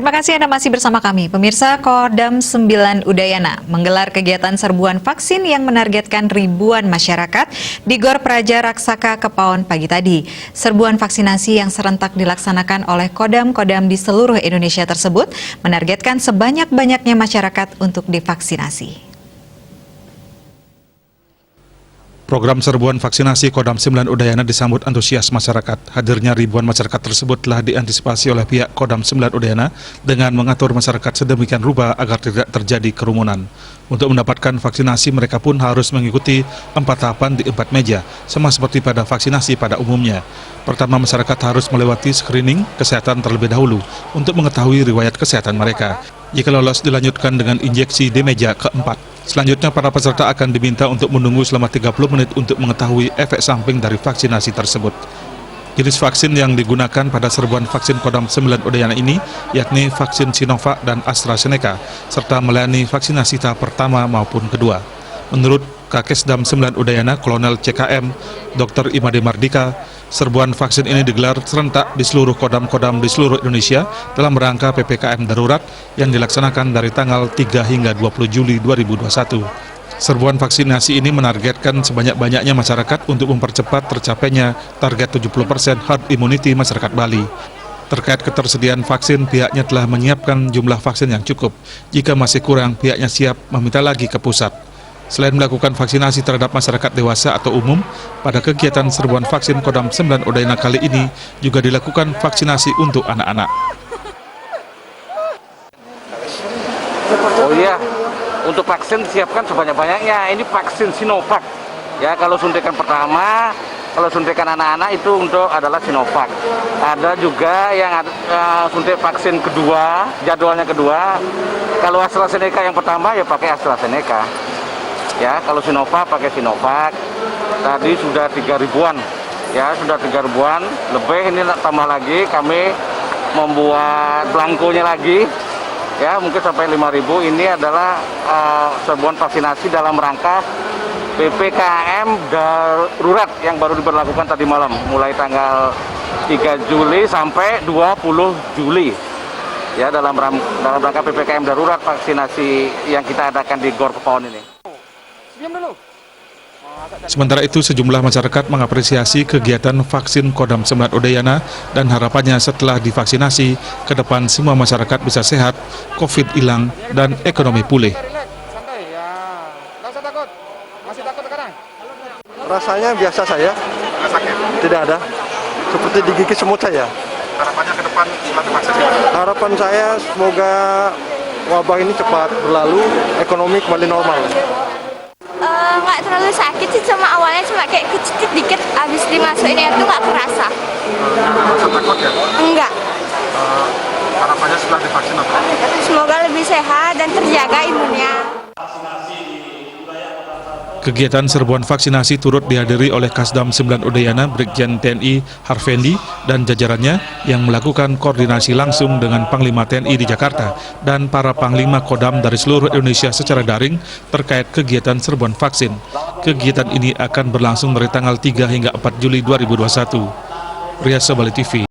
Terima kasih Anda masih bersama kami. Pemirsa, Kodam 9 Udayana menggelar kegiatan serbuan vaksin yang menargetkan ribuan masyarakat di Gor Praja Raksaka Kepaon pagi tadi. Serbuan vaksinasi yang serentak dilaksanakan oleh kodam-kodam di seluruh Indonesia tersebut menargetkan sebanyak-banyaknya masyarakat untuk divaksinasi. Program serbuan vaksinasi Kodam 9 Udayana disambut antusias masyarakat. Hadirnya ribuan masyarakat tersebut telah diantisipasi oleh pihak Kodam 9 Udayana dengan mengatur masyarakat sedemikian rupa agar tidak terjadi kerumunan. Untuk mendapatkan vaksinasi, mereka pun harus mengikuti 4 tahapan di 4 meja, sama seperti pada vaksinasi pada umumnya. Pertama, masyarakat harus melewati screening kesehatan terlebih dahulu untuk mengetahui riwayat kesehatan mereka. Jika lolos, dilanjutkan dengan injeksi di meja keempat. Selanjutnya, para peserta akan diminta untuk menunggu selama 30 menit untuk mengetahui efek samping dari vaksinasi tersebut. Jenis vaksin yang digunakan pada serbuan vaksin Kodam 9 Udayana ini yakni vaksin Sinovac dan AstraZeneca, serta melayani vaksinasi tahap pertama maupun kedua. Menurut Kakesdam 9 Udayana, Kolonel CKM Dr. Imade Mardika, serbuan vaksin ini digelar serentak di seluruh kodam-kodam di seluruh Indonesia dalam rangka PPKM darurat yang dilaksanakan dari tanggal 3 hingga 20 Juli 2021. Serbuan vaksinasi ini menargetkan sebanyak-banyaknya masyarakat untuk mempercepat tercapainya target 70% herd immunity masyarakat Bali. Terkait ketersediaan vaksin, pihaknya telah menyiapkan jumlah vaksin yang cukup. Jika masih kurang, pihaknya siap meminta lagi ke pusat. Selain melakukan vaksinasi terhadap masyarakat dewasa atau umum, pada kegiatan serbuan vaksin Kodam 9 Udayana kali ini juga dilakukan vaksinasi untuk anak-anak. Oh iya, untuk vaksin siapkan sebanyak-banyaknya. Ini vaksin Sinovac. Ya, kalau suntikan pertama, kalau suntikan anak-anak itu untuk adalah Sinovac. Ada juga yang suntik vaksin kedua, jadwalnya kedua. Kalau AstraZeneca yang pertama ya pakai AstraZeneca. Ya, kalau Sinovac pakai Sinovac. Tadi sudah 3 ribuan. Ya, sudah 3 ribuan. Lebih ini tambah lagi, kami membuat belangkonya lagi. Ya, mungkin sampai 5.000. Ini adalah serbuan vaksinasi dalam rangka PPKM darurat yang baru diberlakukan tadi malam, mulai tanggal 3 Juli sampai 20 Juli. Ya, dalam rangka PPKM darurat vaksinasi yang kita adakan di Gor Kepaon ini. Sementara itu, sejumlah masyarakat mengapresiasi kegiatan vaksin Kodam 9 Udayana dan harapannya setelah divaksinasi, ke depan semua masyarakat bisa sehat, COVID hilang, dan ekonomi pulih. Rasanya biasa saya, tidak ada, seperti digigit semut saya. Harapannya ke depan setelah divaksinasi? Harapan saya semoga wabah ini cepat berlalu, ekonomi kembali normal. Nggak terlalu sakit sih, awalnya cuma kayak kecil dikit, habis dimasukin itu nggak kerasa. Rasa takut ya? Enggak. Harapannya setelah divaksin apa? Semoga lebih sehat dan terjaga imunnya. Kegiatan serbuan vaksinasi turut dihadiri oleh Kasdam 9 Udayana Brigjen TNI Harvendi dan jajarannya yang melakukan koordinasi langsung dengan Panglima TNI di Jakarta dan para Panglima Kodam dari seluruh Indonesia secara daring terkait kegiatan serbuan vaksin. Kegiatan ini akan berlangsung dari tanggal 3 hingga 4 Juli 2021. Rias Bali TV.